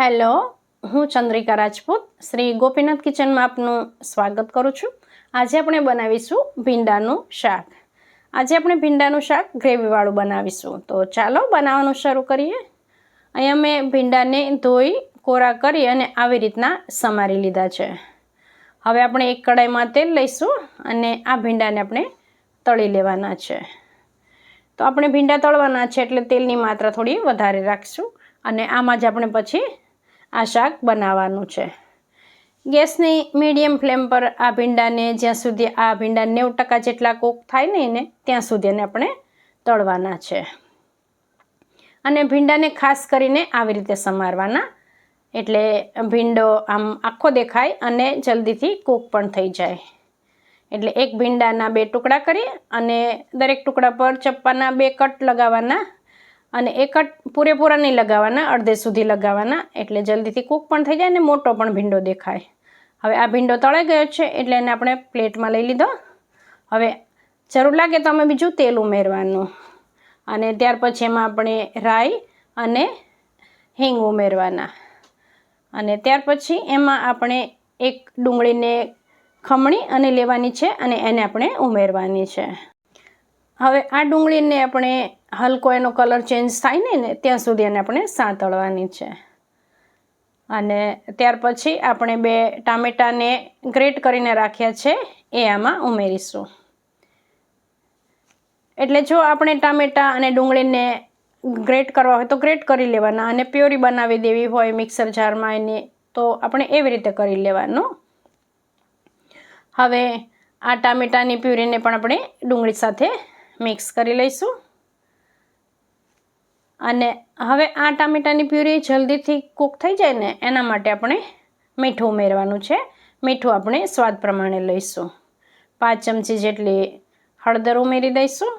Hello, હું ચંદ્રિકા રાજપૂત શ્રી ગોપીનાથ કિચનમાં આપનું સ્વાગત કરું છું। આજે આપણે બનાવીશું ભીંડાનું શાક। આજે આપણે ભીંડાનું શાક ગ્રેવીવાળું બનાવીશું। તો ચાલો બનાવવાનું શરૂ કરીએ। અહીંયા મેં ભીંડાને ધોઈ કોરા કરી અને આવી રીતના સમારી લીધા છે। હવે આપણે એક કડાઈમાં તેલ લઈશું અને આ ભીંડાને આપણે તળી લેવાના છે। તો આપણે ભીંડા તળવાના છે એટલે તેલની માત્રા થોડી વધારે રાખશું અને આમાં જ આપણે પછી આ શાક બનાવવાનું છે। ગેસની મીડિયમ ફ્લેમ પર આ ભીંડાને જ્યાં સુધી આ ભીંડા 90% જેટલા કૂક થાય નહીં ને ત્યાં સુધી એને આપણે તળવાના છે। અને ભીંડાને ખાસ કરીને આવી રીતે સમારવાના એટલે ભીંડો આમ આખો દેખાય અને જલ્દીથી કૂક પણ થઈ જાય। એટલે એક ભીંડાના 2 ટુકડા કરી અને દરેક ટુકડા પર ચપ્પાના 2 કટ લગાવવાના અને એ કટ પૂરેપૂરા નહીં લગાવવાના, અડધે સુધી લગાવવાના એટલે જલ્દીથી કૂક પણ થઈ જાય અને મોટો પણ ભીંડો દેખાય। હવે આ ભીંડો તળાઈ ગયો છે એટલે એને આપણે પ્લેટમાં લઈ લીધો। હવે જરૂર લાગે તો અમે બીજું તેલ ઉમેરવાનું અને ત્યાર પછી એમાં આપણે રાઈ અને હિંગ ઉમેરવાના અને ત્યાર પછી એમાં આપણે એક ડુંગળીને ખમણી અને લેવાની છે અને એને આપણે ઉમેરવાની છે। હવે આ ડુંગળીને આપણે હલકો એનો કલર ચેન્જ થાય ને ત્યાં સુધી એને આપણે સાંતળવાની છે અને ત્યાર પછી આપણે 2 ટામેટાને ગ્રેટ કરીને રાખ્યા છે એ આમાં ઉમેરીશું। એટલે જો આપણે ટામેટા અને ડુંગળીને ગ્રેટ કરવા હોય તો ગ્રેટ કરી લેવાના અને પ્યોરી બનાવી દેવી હોય મિક્સર જારમાં એની તો આપણે એવી રીતે કરી લેવાનું। હવે આ ટામેટાની પ્યુરીને પણ આપણે ડુંગળી સાથે મિક્સ કરી લઈશું અને હવે આ ટામેટાની પ્યુરી જલ્દીથી કૂક થઈ જાય ને એના માટે આપણે મીઠું ઉમેરવાનું છે। મીઠું આપણે સ્વાદ પ્રમાણે લઈશું। 5 ચમચી જેટલી હળદર ઉમેરી દઈશું,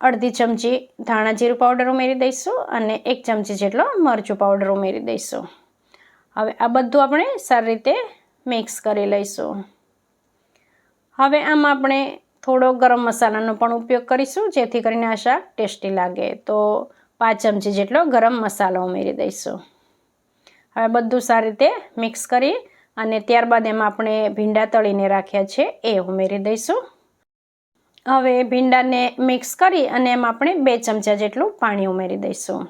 અડધી ચમચી ધાણા જીરું પાવડર ઉમેરી દઈશું અને 1 ચમચી જેટલો મરચું પાવડર ઉમેરી દઈશું। હવે આ બધું આપણે સારી રીતે મિક્સ કરી લઈશું। હવે આમાં આપણે થોડો ગરમ મસાલાનો પણ ઉપયોગ કરીશું જેથી કરીને આ શાક ટેસ્ટી લાગે। તો 5 ચમચી જેટલો ગરમ મસાલો ઉમેરી દઈશું। હવે બધું સારી રીતે મિક્સ કરી અને ત્યારબાદ એમાં આપણે ભીંડા તળીને રાખ્યા છે એ ઉમેરી દઈશું। હવે ભીંડાને મિક્સ કરી અને એમાં આપણે 2 ચમચા જેટલું પાણી ઉમેરી દઈશું।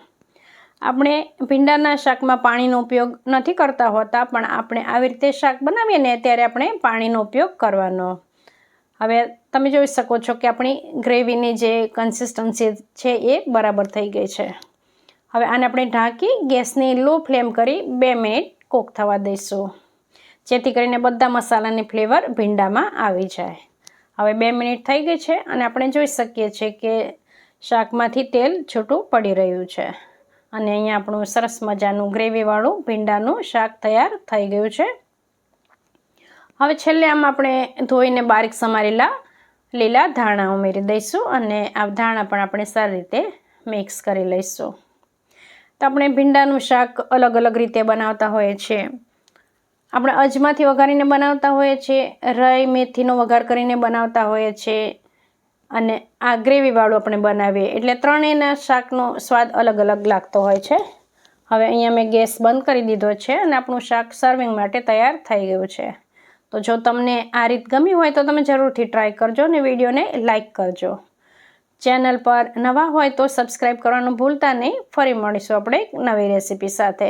આપણે ભીંડાના શાકમાં પાણીનો ઉપયોગ નથી કરતા હોતા પણ આપણે આવી રીતે શાક બનાવીએ ને ત્યારે આપણે પાણીનો ઉપયોગ કરવાનો। હવે તમે જોઈ શકો છો કે આપણી ગ્રેવીની જે કન્સિસ્ટન્સી છે એ બરાબર થઈ ગઈ છે। હવે આને આપણે ઢાંકી ગેસની લો ફ્લેમ કરી 2 મિનિટ કૂક થવા દઈશું જેથી કરીને બધા મસાલાની ફ્લેવર ભીંડામાં આવી જાય। હવે 2 મિનિટ થઈ ગઈ છે અને આપણે જોઈ શકીએ છીએ કે શાકમાંથી તેલ છૂટું પડી રહ્યું છે અને અહીંયા આપણું સરસ મજાનું ગ્રેવીવાળું ભીંડાનું શાક તૈયાર થઈ ગયું છે। હવે છેલ્લે આમાં આપણે ધોઈને બારીક સમારેલા લીલા ધાણા ઉમેરી દઈશું અને આ ધાણા પણ આપણે સારી રીતે મિક્સ કરી લઈશું। તો આપણે ભીંડાનું શાક અલગ અલગ રીતે બનાવતા હોઈએ છીએ। આપણે અજમાથી વઘારીને બનાવતા હોઈએ છીએ, રાઈ મેથીનો વઘાર કરીને બનાવતા હોઈએ છીએ અને આ ગ્રેવીવાળું આપણે બનાવીએ એટલે ત્રણેયના શાકનો સ્વાદ અલગ અલગ લાગતો હોય છે। હવે અહીંયા મેં ગેસ બંધ કરી દીધો છે અને આપણું શાક સર્વિંગ માટે તૈયાર થઈ ગયું છે। તો જો તમને આ રીત ગમી હોય તો તમે જરૂરથી ટ્રાય કરજો અને વિડીયોને લાઇક કરજો। ચેનલ પર નવા હોય તો સબસ્ક્રાઈબ કરવાનું ભૂલતા નહીં। ફરી મળીશું આપણે એક નવી રેસીપી સાથે।